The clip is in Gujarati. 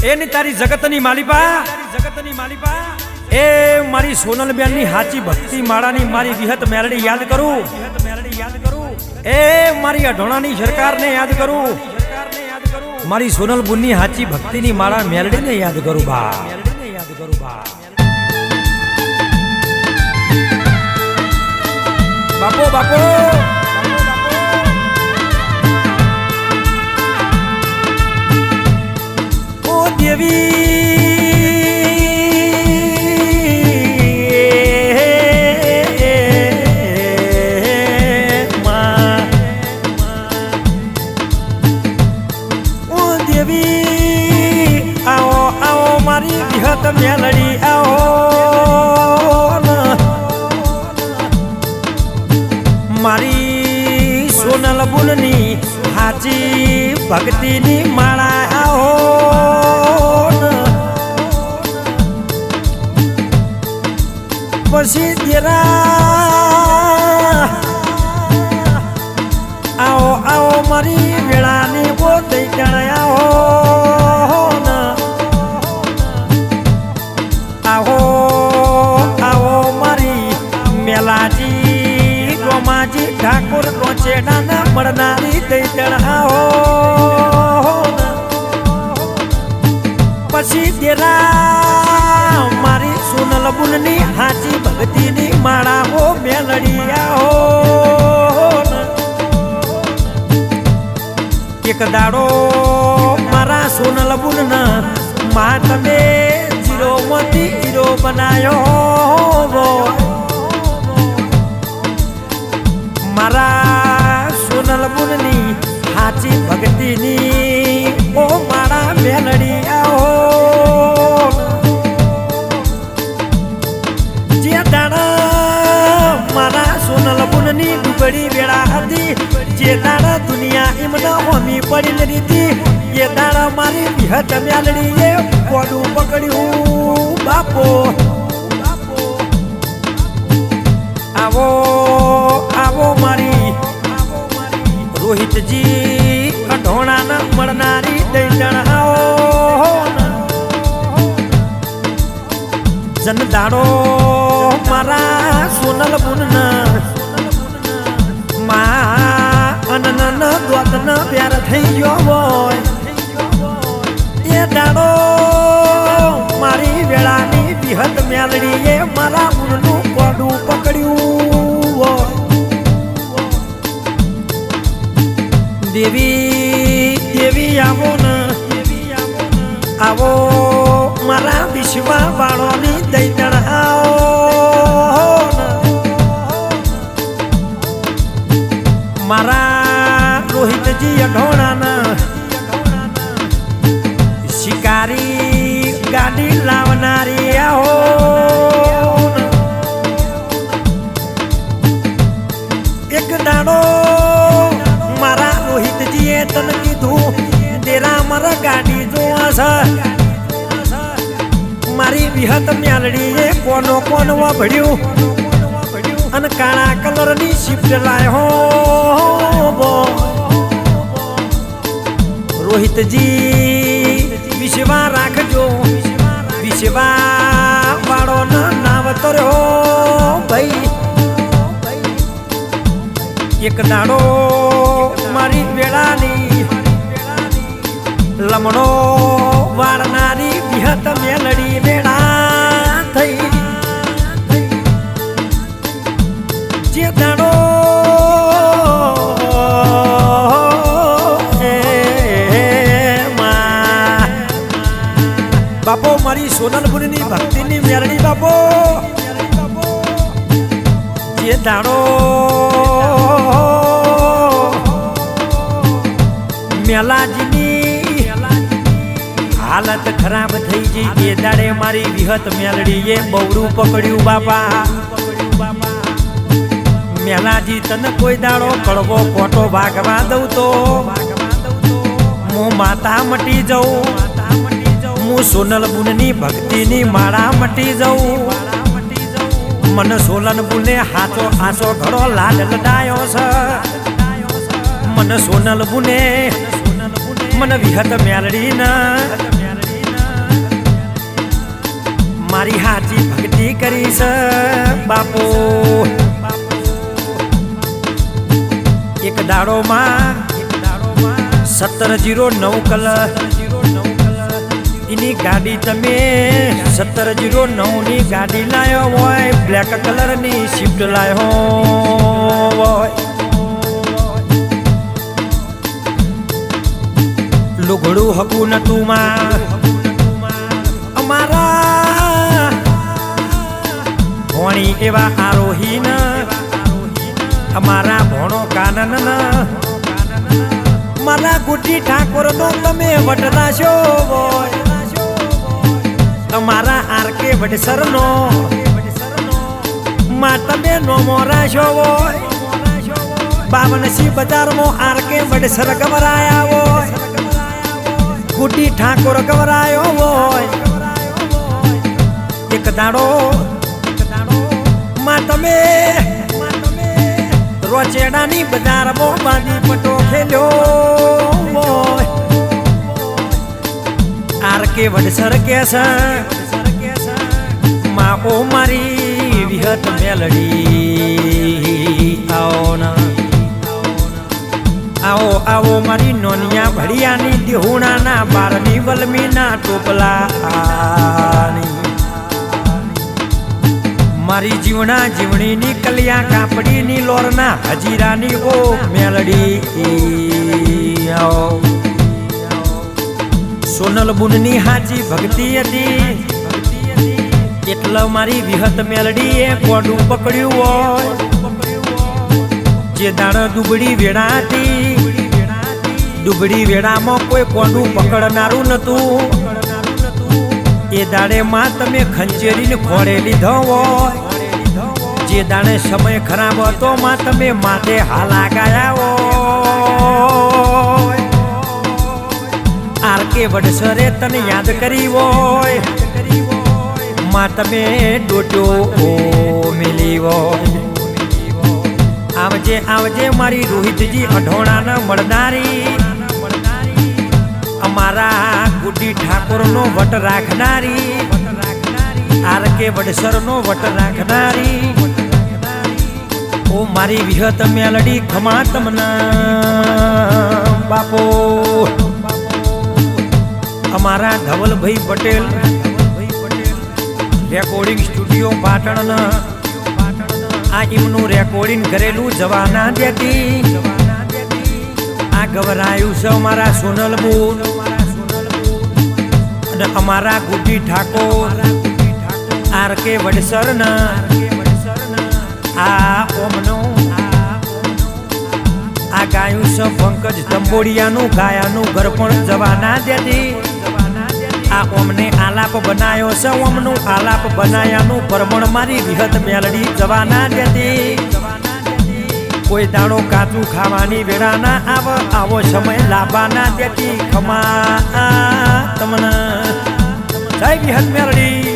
એની તારી જગતની માલિપા એ મારી સોનલબેન ની હાચી ભક્તિ માળાની મારી વિહત મેલડી યાદ કરું એ મારી અઢોણાની સરકારને યાદ કરું મારી સોનલ બુનની હાચી ભક્તિની માળા મેલડીને યાદ કરું બા બાપો બાપો ઓ દેવી મેલડી આવો મારી સોનલ બુનની હાચી ભક્તિની માળા આવો પછી દેરા આવો આવો મારી વેળાની બોતઈ કણાયા આવો આવો મારી મેલાજી ગોમાજી ઠાકોર રોચેડાના મળનારી દઈ ચઢાવો પછી દેરા મારી સોનલ બુનની હાચી ભક્તિની માળાઓ મેલડી આવો એક દાડો મારા સોનલ બુનના મા તમે મોતી હીરો બનાયો મારા સોનલ બુનની હાચી ભક્તિની ઓ મારા મેલડી આવો જે દાડા મારા સોનલ બુનની ડુબડી વેળા હતી જે દાડા દુનિયા એમના હોમી પડી લીધી એ દાડા મારી વિહત મેલડીએ કોડું પકડ્યું બાપો આવો આવો મારી રોહિતજી અઢોણાના મળનારી દઈ જણાવો જન દાડો મારા સોનલ બુનના મા અનન દોતન પ્યાર થઈ ગયો હોય એ દાડો મારી વેળાની વિહત મેલડીએ મારા બુનનું કોડું પકડ્યું દેવી દેવી આવો ને આવો મારા વિશ્વા વાળોની દઈ ચઢાવો મારા રોહિતજી અઢોણાના શિકારી ગાડી લાવનારી આવો એક દાડો મારા રોહિતજીએ તને કીધું તેરા મારા ગાડી જોવા છે મારી વિહત મેલડીએ કોનો કોનો ભળ્યું અને કાળા કલરની શિફ્ટ લાયો રોહિતજી વિશ્વા રાખજો વિશ્વા વાળો નામ તર્યો ભાઈ એક દાડો મારી વેળાની લમણો વાળનારી વિહત મેલડી વેળા થઈ જે દાડો બાપો મારી સોનલ બુનની ભક્તિની મેલડી બાપો જે દાડો મેલાજીની હાલત ખરાબ થઈ ગઈ એ દાડે મારી વિહત મેલડીએ બવરું પકડ્યું બાપા મેલાજી તને કોઈ દાડો કડવો કોટો ભાગવા દઉં તો હું માતા મટી જાઉં હું સોનલ બુનની ભક્તિની માળા મટી જાઉં મને સોનલ બુને હાથો આસો ઘડો લાલ લડાયો છે મને સોનલ બુને મને વિહત મેલડી ના મારી હાચી ભક્તિ કરીશ બાપો એક દાડોમાં 1709 કલર એની ગાડી તમે 1709 ની ગાડી લાયો હોય બ્લેક કલર ની શિફ્ટ લાયો હોય લુગડું હકું નતું માં અમારા ભોણી એવા આરોહી ન અમારા ભોણો કાનન ન મારા ગુટી ઠાકોર નો તમે વટરાશો હોય તમારા આરકે વડસર નો માં તમે નો મોરાશો હોય 52 બજારમાં આરકે વડસર ગવરાયા હોય ગુટી ઠાકોર ગવરાયો હોય એક દાડો માં તમે રોચેડાની બજારમાં બાંધી પટો ખેલ્યો હોય આરકે વડસર કેસ માં ઓ મારી વિહત મેલડી આવો ના આવો આવો મારી નોનિયા ભડિયાની દેહુણાના બારની વલમીના ટોપલાની મારી જીવણા જીવણીની કલિયા કાપડીની લોરના હજીરાની ઓ મેલડી આવો સોનલ બુનની હાચી ભક્તિ હતી એટલે મારી વિહત મેલડીએ કોડું પકડ્યું હોય જે દાણ દુબળી વેડા હતી દુબળી વેડામાં કોઈ કોડું પકડનારું નતું એ દાડે માં તમે ખંચેરીને ખોળે લીધો હોય જે દાડે સમય ખરાબ હતો માં તમે માથે હાલા ગાયા હોય આરકે વડસરે તને યાદ કરી હોય માં તમે ડોટો મિલી હોય આવજે આવજે મારી રોહિતજી અઢોણાના મળનારી અમારા ગુડી ઠાકોર નો વટ રાખનારી આરકે વડસર નો વટ રાખનારી ઓ મારી વિહત મેલડી ખમા તમના બાપો અમારા ધવલભાઈ પટેલ રેકોર્ડિંગ સ્ટુડિયો પાટણ આ એમનું રેકોર્ડિંગ કરેલું જવાના દેતી આ ગવરાયું છે અમારા સોનલબુન અને અમારા ગુડી ઠાકોર આરકે વડસર ના આ ઓમનો આ ગાયું છે પંકજ તંબોડિયાનું ગાયાનું ઘર પણ જવાના દેતી આ ઓમને આલાપ બનાયો છે ઓમનું આલાપ બનાયાનું પરમણ મારી વિહત મેલડી જવાના દેતી કોઈ દાડો કાચું ખાવાની વેળા ના આવ આવો સમય લાવવાના દેતી ખમા તમને જય વિહત મેલડી